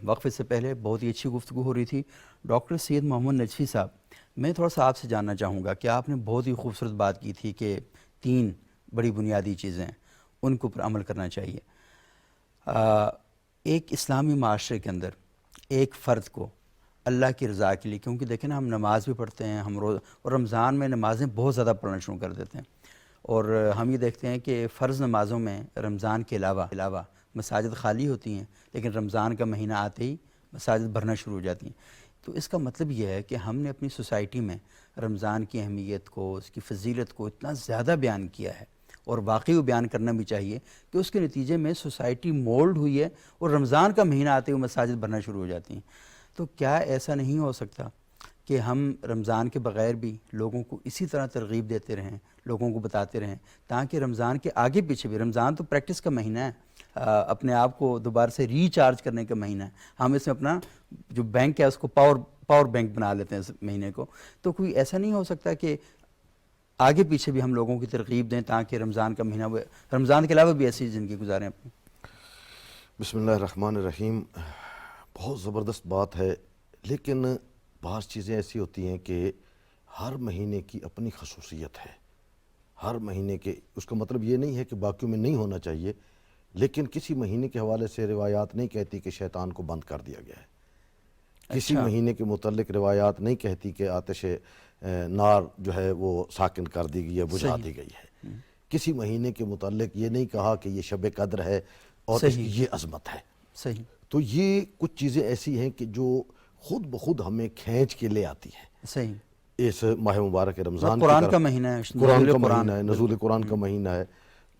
وقفے سے پہلے بہت ہی اچھی گفتگو ہو رہی تھی. ڈاکٹر سید محمد نجفی صاحب, میں تھوڑا سا آپ سے جاننا چاہوں گا کہ آپ نے بہت ہی خوبصورت بات کی تھی کہ 3 بڑی بنیادی چیزیں ان کے اوپر عمل کرنا چاہیے. ایک اسلامی معاشرے کے اندر ایک فرد کو اللہ کی رضا کے لیے, کیونکہ دیکھیں نا ہم نماز بھی پڑھتے ہیں, ہم روز اور رمضان میں نمازیں بہت زیادہ پڑھنا شروع کر دیتے ہیں, اور ہم یہ دیکھتے ہیں کہ فرض نمازوں میں رمضان کے علاوہ مساجد خالی ہوتی ہیں, لیکن رمضان کا مہینہ آتے ہی مساجد بھرنا شروع ہو جاتی ہیں. تو اس کا مطلب یہ ہے کہ ہم نے اپنی سوسائٹی میں رمضان کی اہمیت کو, اس کی فضیلت کو اتنا زیادہ بیان کیا ہے, اور واقعی وہ بیان کرنا بھی چاہیے کہ اس کے نتیجے میں سوسائٹی مولڈ ہوئی ہے اور رمضان کا مہینہ آتے ہوئے مساجد بھرنا شروع ہو جاتی ہیں. تو کیا ایسا نہیں ہو سکتا کہ ہم رمضان کے بغیر بھی لوگوں کو اسی طرح ترغیب دیتے رہیں, لوگوں کو بتاتے رہیں, تاکہ رمضان کے آگے پیچھے بھی, رمضان تو پریکٹس کا مہینہ ہے, اپنے آپ کو دوبارہ سے ریچارج کرنے کا مہینہ ہے, ہم اس میں اپنا جو بینک ہے اس کو پاور بینک بنا لیتے ہیں اس مہینے کو. تو کوئی ایسا نہیں ہو سکتا کہ آگے پیچھے بھی ہم لوگوں کی ترغیب دیں تاکہ رمضان کا مہینہ, رمضان کے علاوہ بھی ایسی زندگی گزاریں اپنی؟ بسم اللہ الرحمن الرحیم. بہت زبردست بات ہے, لیکن بعض چیزیں ایسی ہوتی ہیں کہ ہر مہینے کی اپنی خصوصیت ہے. ہر مہینے کے, اس کا مطلب یہ نہیں ہے کہ باقیوں میں نہیں ہونا چاہیے, لیکن کسی مہینے کے حوالے سے روایات نہیں کہتی کہ شیطان کو بند کر دیا گیا ہے. کسی مہینے کے متعلق روایات نہیں کہتی کہ آتش نار جو ہے وہ ساکن کر دی گئی ہے, بجھا دی گئی ہے. کسی مہینے کے متعلق یہ نہیں کہا کہ یہ شب قدر ہے اور اس کی یہ عظمت ہے. صحیح. تو یہ کچھ چیزیں ایسی ہیں کہ جو خود بخود ہمیں کھینچ کے لے آتی ہیں. صحیح. اس ماہ مبارک رمضان قرآن کا مہینہ ہے, قرآن کا مہینہ ہے, نزول قرآن کا مہینہ ہے.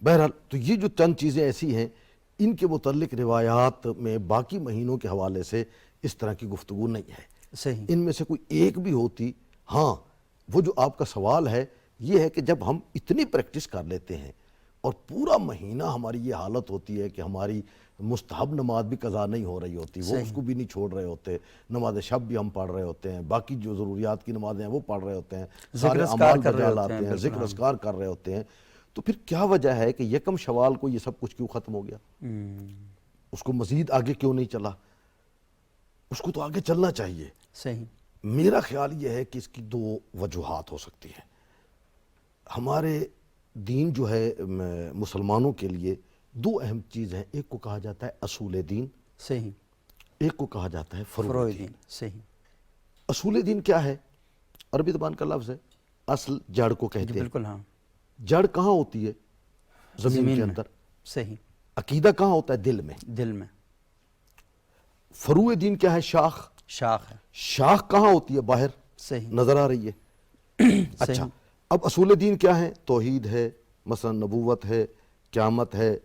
بہرحال تو یہ جو چند چیزیں ایسی ہیں ان کے متعلق روایات میں باقی مہینوں کے حوالے سے اس طرح کی گفتگو نہیں ہے. صحیح. ان میں سے کوئی ایک بھی ہوتی, ہاں وہ جو آپ کا سوال ہے یہ ہے کہ جب ہم اتنی پریکٹس کر لیتے ہیں اور پورا مہینہ ہماری یہ حالت ہوتی ہے کہ ہماری مستحب نماز بھی قضا نہیں ہو رہی ہوتی, وہ اس کو بھی نہیں چھوڑ رہے ہوتے, نماز شب بھی ہم پڑھ رہے ہوتے ہیں, باقی جو ضروریات کی نمازیں ہیں وہ پڑھ رہے ہوتے ہیں, سارے اعمال بجا لاتے ہیں, ذکر اذکار کر رہے ہوتے ہیں, تو پھر کیا وجہ ہے کہ یکم شوال کو یہ سب کچھ کیوں ختم ہو گیا؟ اس کو مزید آگے کیوں نہیں چلا؟ اس کو تو آگے چلنا چاہیے. صحیح. میرا خیال یہ ہے کہ اس کی 2 وجوہات ہو سکتی ہیں. ہمارے دین جو ہے مسلمانوں کے لیے 2 اہم چیز ہیں. ایک کو کہا جاتا ہے اصول دین. صحیح. ایک کو کہا جاتا ہے فروع دین. صحیح. اصول دین کیا ہے؟ عربی زبان کا لفظ ہے, اصل جڑ کو کہتے ہیں. بالکل. ہاں. جڑ کہاں ہوتی ہے؟ زمین کے اندر. صحیح. عقیدہ کہاں ہوتا ہے؟ دل میں. دل میں. فروع دین کیا ہے؟ شاخ. شاخ ہے. شاخ کہاں ہوتی ہے؟ باہر. صحیح. نظر آ رہی ہے. اچھا اب اصول دین کیا ہیں؟ توحید ہے، مثلا نبوت ہے، قیامت ہے،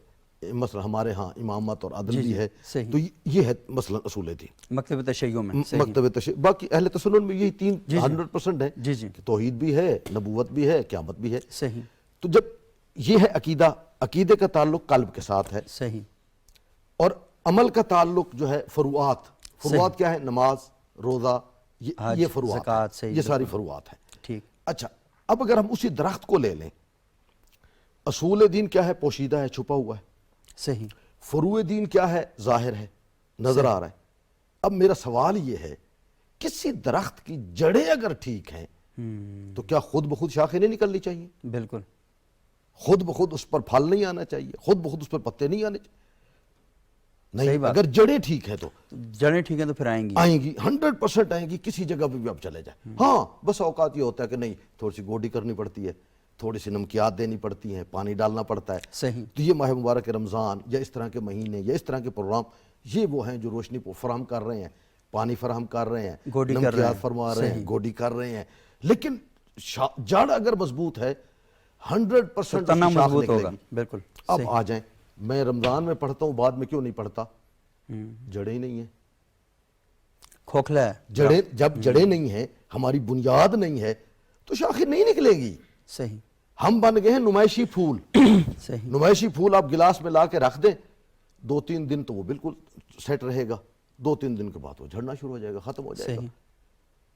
مثلا ہمارے ہاں امامت اور عدل بھی ہے، تو یہ ہے مثلا اصول دین مکتب تشیع میں، مکتب تشیع۔ باقی اہل تسنن میں یہی تین 100% ہیں کہ توحید بھی ہے، نبوت بھی ہے، قیامت بھی ہے۔ صحیح۔ تو جب یہ ہے عقیدہ، عقیدے کا تعلق قلب کے ساتھ ہے، صحیح، اور عمل کا تعلق جو ہے فروعات کیا ہے؟ نماز، روزہ، یہ فروعات زکوٰۃ، یہ ساری فروعات ہیں۔ ٹھیک۔ اچھا اب اگر ہم اسی درخت کو لے لیں، اصول دین کیا ہے؟ پوشیدہ ہے، چھپا ہوا ہے۔ صحیح۔ فروع دین کیا ہے؟ ظاہر ہے، نظر آ رہا ہے۔ اب میرا سوال یہ ہے، کسی درخت کی جڑیں اگر ٹھیک ہیں تو کیا خود بخود شاخیں نہیں نکلنی چاہیے؟ بالکل۔ خود بخود اس پر پھل نہیں آنا چاہیے؟ خود بخود اس پر پتے نہیں آنے چاہیے؟ نہیں، اگر جڑیں ٹھیک ہیں تو جڑیں ٹھیک ہیں تو پھر آئیں گی 100% آئیں گی، کسی جگہ پہ بھی آپ چلے جائیں۔ ہاں بس اوقات یہ ہوتا ہے کہ نہیں، تھوڑی سی گوڈی کرنی پڑتی ہے، تھوڑی سی نمکیات دینی پڑتی ہیں، پانی ڈالنا پڑتا ہے۔ صحیح۔ تو یہ ماہ مبارک رمضان یا اس طرح کے مہینے یا اس طرح کے پروگرام، یہ وہ ہیں جو روشنی فراہم کر رہے ہیں، پانی فراہم کر رہے ہیں، نمکیات فرما رہے ہیں، گوڈی کر رہے ہیں۔ لیکن جڑ اگر مضبوط ہے 100% تنا مضبوط ہوگا۔ بالکل۔ اب آ جائیں، میں رمضان میں پڑھتا ہوں، بعد میں کیوں نہیں پڑھتا؟ جڑیں نہیں ہیں، کھوکھلا ہے جڑیں۔ جب جڑیں نہیں ہیں، ہماری بنیاد نہیں ہے، تو شاخیں نہیں نکلے گی۔ صحیح۔ ہم بن گئے ہیں نمائشی پھول۔ صحیح۔ نمائشی پھول آپ گلاس میں لا کے رکھ دیں، 2-3 دن تو وہ بالکل سیٹ رہے گا، 2-3 دن کے بعد وہ جھڑنا شروع ہو جائے گا، ختم ہو جائے گا۔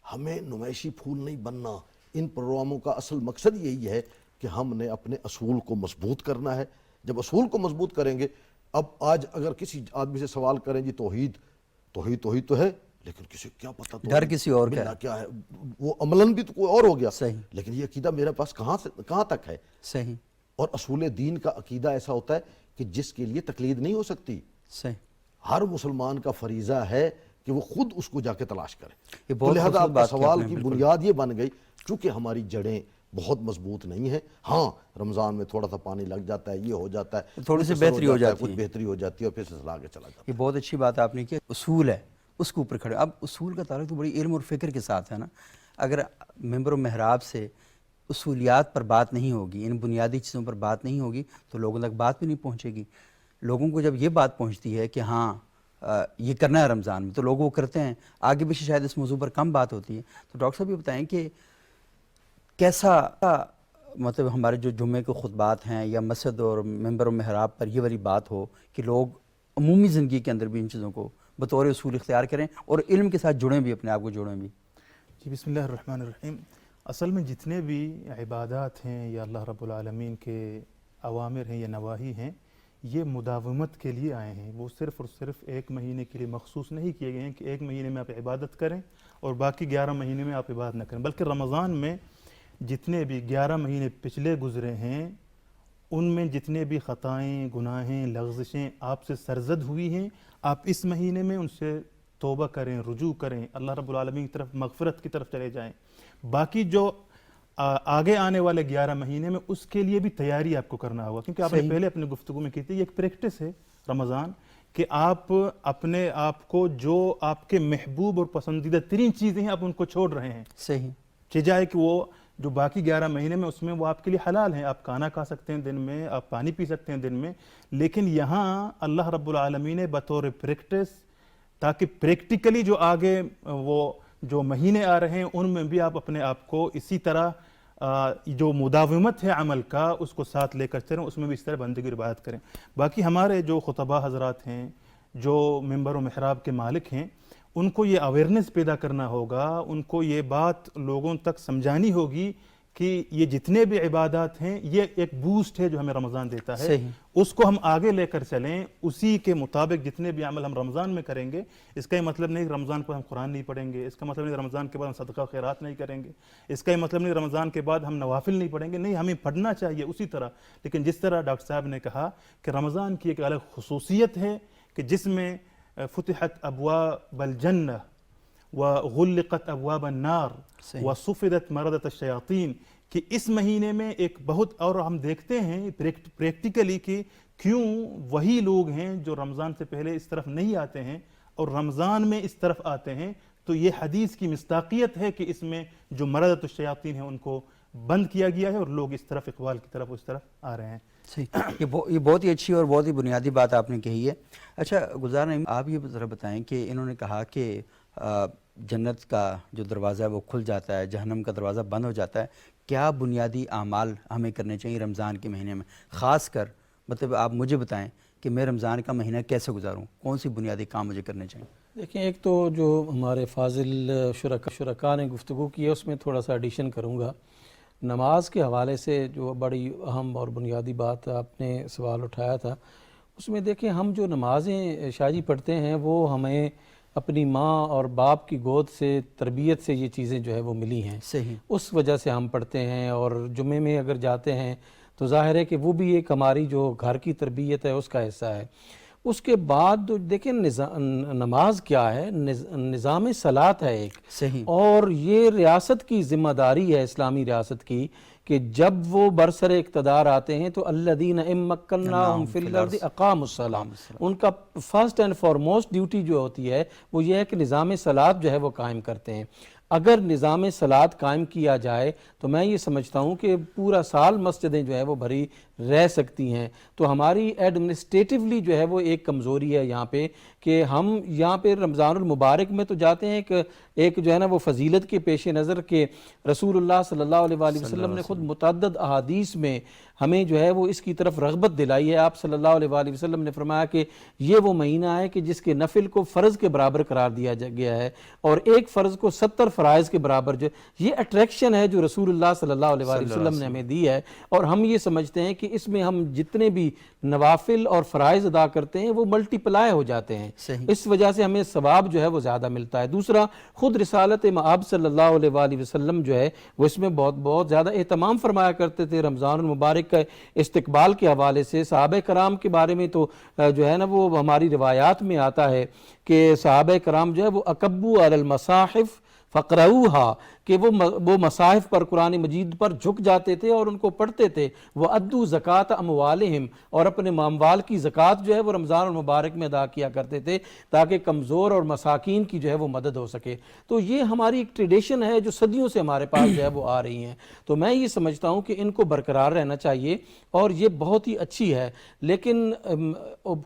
ہمیں نمائشی پھول نہیں بننا۔ ان پروگراموں کا اصل مقصد یہی ہے کہ ہم نے اپنے اصول کو مضبوط کرنا ہے۔ جب اصول کو مضبوط کریں گے، اب آج اگر کسی آدمی سے سوال کریں جی توحید تو ہے، لیکن کسی کیا پتہ ڈر کسی اور کا کیا ہے، وہ عملاً بھی تو کوئی اور ہو گیا۔ صحیح۔ لیکن یہ عقیدہ میرے پاس کہاں تک ہے؟ صحیح۔ اور اصول دین کا عقیدہ ایسا ہوتا ہے کہ جس کے لیے تقلید نہیں ہو سکتی۔ صحیح۔ ہر مسلمان کا فریضہ ہے کہ وہ خود اس کو جا کے تلاش کرے۔ یہ تو بہت لہذا آپ کا سوال کی بالکل۔ بنیاد یہ بن گئی، چونکہ ہماری جڑیں بہت مضبوط نہیں ہیں۔ ہاں رمضان میں تھوڑا سا پانی لگ جاتا ہے، یہ ہو جاتا ہے، تھوڑی سی بہتری ہو جاتی ہے، کچھ بہتری ہو جاتی ہے، اور پھر سلسلہ آگے چلا جاتا ہے۔ یہ بہت اچھی بات آپ نے کی، اصول ہے اس کے اوپر کھڑے۔ اب اصول کا تعلق تو بڑی علم اور فکر کے ساتھ ہے نا۔ اگر ممبر و محراب سے اصولیات پر بات نہیں ہوگی، ان بنیادی چیزوں پر بات نہیں ہوگی، تو لوگوں تک بات بھی نہیں پہنچے گی۔ لوگوں کو جب یہ بات پہنچتی ہے کہ ہاں یہ کرنا ہے رمضان میں، تو لوگ وہ کرتے ہیں۔ آگے بھی شاید اس موضوع پر کم بات ہوتی ہے۔ تو ڈاکٹر صاحب یہ بتائیں کہ کیسا مطلب ہمارے جو جمعے کے خطبات ہیں یا مسجد اور ممبر و محراب پر یہ والی بات ہو کہ لوگ عمومی زندگی کے اندر بھی ان چیزوں کو بطور اصول اختیار کریں اور علم کے ساتھ جڑیں بھی، اپنے آپ کو جوڑیں بھی۔ جی بسم اللہ الرحمن الرحیم۔ اصل میں جتنے بھی عبادات ہیں یا اللہ رب العالمین کے اوامر ہیں یا نواہی ہیں، یہ مداومت کے لیے آئے ہیں۔ وہ صرف اور صرف ایک مہینے کے لیے مخصوص نہیں کیے گئے ہیں کہ ایک مہینے میں آپ عبادت کریں اور باقی 11 مہینے میں آپ عبادت نہ کریں، بلکہ رمضان میں جتنے بھی 11 مہینے پچھلے گزرے ہیں، ان میں جتنے بھی خطائیں، گناہیں، لغزشیں آپ سے سرزد ہوئی ہیں، آپ اس مہینے میں ان سے توبہ کریں، رجوع کریں، اللہ رب العالمین کی طرف، مغفرت کی طرف چلے جائیں۔ باقی جو آگے آنے والے 11 مہینے میں اس کے لیے بھی تیاری آپ کو کرنا ہوگا، کیونکہ آپ نے پہلے اپنے گفتگو میں کی تھی، یہ ایک پریکٹس ہے رمضان، کہ آپ اپنے آپ کو جو آپ کے محبوب اور پسندیدہ ترین چیزیں ہیں آپ ان کو چھوڑ رہے ہیں۔ صحیح۔ چاہے کہ وہ جو باقی 11 مہینے میں اس میں وہ آپ کے لیے حلال ہیں، آپ کھانا کھا سکتے ہیں دن میں، آپ پانی پی سکتے ہیں دن میں، لیکن یہاں اللہ رب العالمین نے بطور پریکٹس، تاکہ پریکٹیکلی جو آگے وہ جو مہینے آ رہے ہیں ان میں بھی آپ اپنے آپ کو اسی طرح جو مداومت ہے عمل کا اس کو ساتھ لے کر چلیں، اس میں بھی اس طرح بندگی اور عبادت کریں۔ باقی ہمارے جو خطباء حضرات ہیں، جو ممبر و محراب کے مالک ہیں، ان کو یہ اویئرنیس پیدا کرنا ہوگا، ان کو یہ بات لوگوں تک سمجھانی ہوگی کہ یہ جتنے بھی عبادات ہیں یہ ایک بوسٹ ہے جو ہمیں رمضان دیتا ہے، اس کو ہم آگے لے کر چلیں، اسی کے مطابق جتنے بھی عمل ہم رمضان میں کریں گے۔ اس کا یہ مطلب نہیں کہ رمضان پر ہم قرآن نہیں پڑھیں گے، اس کا مطلب نہیں رمضان کے بعد ہم صدقہ خیرات نہیں کریں گے، اس کا یہ مطلب نہیں رمضان کے بعد ہم نوافل نہیں پڑھیں گے، نہیں، ہمیں پڑھنا چاہیے اسی طرح۔ لیکن جس طرح ڈاکٹر صاحب نے کہا کہ رمضان کی ایک الگ خصوصیت ہے کہ جس میں فتحت ابواب الجنہ وغلقت ابواب النار وصفدت مردۃ الشیاطین، کہ اس مہینے میں ایک بہت، اور ہم دیکھتے ہیں پریکٹیکلی کہ کیوں وہی لوگ ہیں جو رمضان سے پہلے اس طرف نہیں آتے ہیں اور رمضان میں اس طرف آتے ہیں، تو یہ حدیث کی مصداقیت ہے کہ اس میں جو مردۃ الشیاطین ہیں ان کو بند کیا گیا ہے اور لوگ اس طرف اقبال کی طرف اس طرف آ رہے ہیں. صحیح. یہ بہت ہی اچھی اور بہت ہی بنیادی بات آپ نے کہی ہے. اچھا گلزار نعیم، آپ یہ ذرا بتائیں کہ انہوں نے کہا کہ جنت کا جو دروازہ ہے وہ کھل جاتا ہے، جہنم کا دروازہ بند ہو جاتا ہے. کیا بنیادی اعمال ہمیں کرنے چاہیے رمضان کے مہینے میں؟ خاص کر مطلب آپ مجھے بتائیں کہ میں رمضان کا مہینہ کیسے گزاروں، کون سی بنیادی کام مجھے کرنے چاہیے؟ دیکھیں، ایک تو جو ہمارے فاضل شرکاء نے گفتگو کی ہے اس میں تھوڑا سا ایڈیشن کروں گا. نماز کے حوالے سے جو بڑی اہم اور بنیادی بات آپ نے سوال اٹھایا تھا، اس میں دیکھیں ہم جو نمازیں شاہ جی پڑھتے ہیں وہ ہمیں اپنی ماں اور باپ کی گود سے تربیت سے یہ چیزیں جو ہے وہ ملی ہیں. صحیح. اس وجہ سے ہم پڑھتے ہیں، اور جمعے میں اگر جاتے ہیں تو ظاہر ہے کہ وہ بھی ایک ہماری جو گھر کی تربیت ہے اس کا حصہ ہے. اس کے بعد دیکھیں نماز کیا ہے، نظام صلاۃ ہے ایک. صحیح. اور یہ ریاست کی ذمہ داری ہے، اسلامی ریاست کی، کہ جب وہ برسر اقتدار آتے ہیں تو الذین ان مکناہم فی الارض اقاموا الصلاۃ، ان کا فرسٹ اینڈ فارموسٹ ڈیوٹی جو ہوتی ہے وہ یہ ہے کہ نظام صلاۃ جو ہے وہ قائم کرتے ہیں. اگر نظام صلاۃ قائم کیا جائے تو میں یہ سمجھتا ہوں کہ پورا سال مسجدیں جو ہے وہ بھری رہ سکتی ہیں. تو ہماری ایڈمنسٹریٹیولی جو ہے وہ ایک کمزوری ہے یہاں پہ، کہ ہم یہاں پہ رمضان المبارک میں تو جاتے ہیں کہ ایک جو ہے نا وہ فضیلت کے پیش نظر کہ رسول اللہ صلی اللہ علیہ وآلہ وسلم نے خود متعدد احادیث میں ہمیں جو ہے وہ اس کی طرف رغبت دلائی ہے. آپ صلی اللہ علیہ وآلہ وسلم نے فرمایا کہ یہ وہ مہینہ ہے کہ جس کے نفل کو فرض کے برابر قرار دیا گیا ہے، اور ایک فرض کو 70 فرائض کے برابر. جو یہ اٹریکشن ہے جو رسول اللہ صلی اللہ علیہ وآلہ وسلم نے ہمیں دی ہے، اور ہم یہ سمجھتے ہیں کہ اس میں ہم جتنے بھی نوافل اور فرائض ادا کرتے ہیں وہ ملٹی پلائی ہو جاتے ہیں. صحیح. اس وجہ سے ہمیں ثواب جو ہے وہ زیادہ ملتا ہے. دوسرا، خود رسالت مآب صلی اللہ علیہ وآلہ وسلم جو ہے وہ اس میں بہت زیادہ اہتمام فرمایا کرتے تھے رمضان المبارک کا استقبال کے حوالے سے. صحابہ کرام کے بارے میں تو جو ہے نا وہ ہماری روایات میں آتا ہے کہ صحابہ کرام جو ہے وہ اکبو علی المصاحف فقرؤھا، کہ وہ مصاحف پر قرآن مجید پر جھک جاتے تھے اور ان کو پڑھتے تھے. وہ ادو زکوٰۃ اموالہم، اور اپنے اموال کی زکوٰۃ جو ہے وہ رمضان المبارک میں ادا کیا کرتے تھے تاکہ کمزور اور مساکین کی جو ہے وہ مدد ہو سکے. تو یہ ہماری ایک ٹریڈیشن ہے جو صدیوں سے ہمارے پاس جو ہے وہ آ رہی ہیں. تو میں یہ سمجھتا ہوں کہ ان کو برقرار رہنا چاہیے اور یہ بہت ہی اچھی ہے. لیکن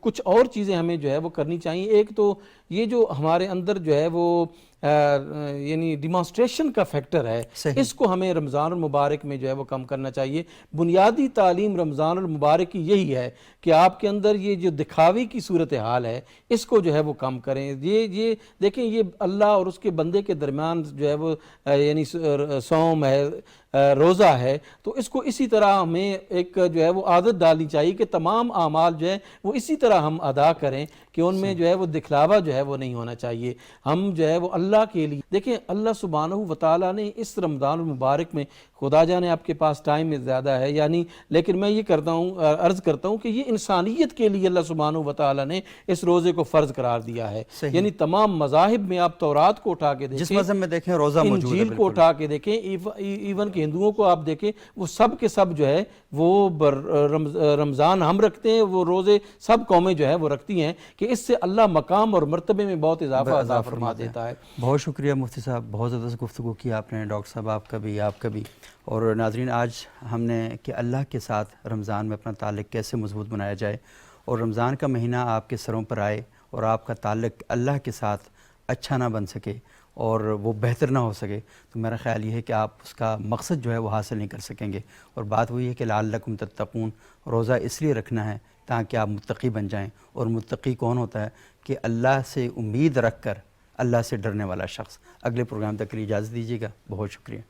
کچھ اور چیزیں ہمیں جو ہے وہ کرنی چاہیے. ایک تو یہ جو ہمارے اندر جو ہے وہ یعنی ڈیمانسٹریشن کا فیکٹر ہے، اس کو ہمیں رمضان المبارک میں جو ہے وہ کم کرنا چاہیے. بنیادی تعلیم رمضان المبارک کی یہی ہے کہ آپ کے اندر یہ جو دکھاوی کی صورتحال ہے اس کو جو ہے وہ کم کریں. یہ دیکھیں، یہ اللہ اور اس کے بندے کے درمیان جو ہے وہ یعنی صوم ہے، روزہ ہے، تو اس کو اسی طرح ہمیں ایک جو ہے وہ عادت ڈالنی چاہیے کہ تمام اعمال جو ہے وہ اسی طرح ہم ادا کریں کہ ان میں جو ہے وہ دکھلاوا جو ہے وہ نہیں ہونا چاہیے. ہم جو ہے وہ اللہ کے لیے، دیکھیں اللہ سبحانہ و تعالیٰ نے اس رمضان المبارک میں، خدا جانے آپ کے پاس ٹائم زیادہ ہے یا نہیں، لیکن میں یہ عرض کرتا ہوں کہ یہ انسانیت کے لیے اللہ سبحانہ و تعالیٰ نے اس روزے کو فرض قرار دیا ہے. یعنی تمام مذاہب میں آپ تورات کو اٹھا کے دیکھیں، جس مذہب میں دیکھیں روزہ موجود ہے، انجیل کو اٹھا کے دیکھیں، ایون کہ ہندوؤں کو آپ دیکھیں، وہ سب کے سب جو ہے وہ رمضان ہم رکھتے ہیں، وہ روزے سب قومیں جو ہے وہ رکھتی ہیں، کہ اس سے اللہ مقام اور مرتبے میں بہت اضافہ فرما دیتا ہے. بہت شکریہ مفتی صاحب، بہت زبردست گفتگو کی آپ نے، ڈاکٹر صاحب آپ کا بھی. اور ناظرین، آج ہم نے کہ اللہ کے ساتھ رمضان میں اپنا تعلق کیسے مضبوط بنایا جائے، اور رمضان کا مہینہ آپ کے سروں پر آئے اور آپ کا تعلق اللہ کے ساتھ اچھا نہ بن سکے اور وہ بہتر نہ ہو سکے، تو میرا خیال یہ ہے کہ آپ اس کا مقصد جو ہے وہ حاصل نہیں کر سکیں گے. اور بات وہی ہے کہ لعلکم تتقون، روزہ اس لیے رکھنا ہے تاکہ آپ متقی بن جائیں. اور متقی کون ہوتا ہے؟ کہ اللہ سے امید رکھ کر اللہ سے ڈرنے والا شخص. اگلے پروگرام تک کے لیے اجازت دیجیے گا. بہت شکریہ.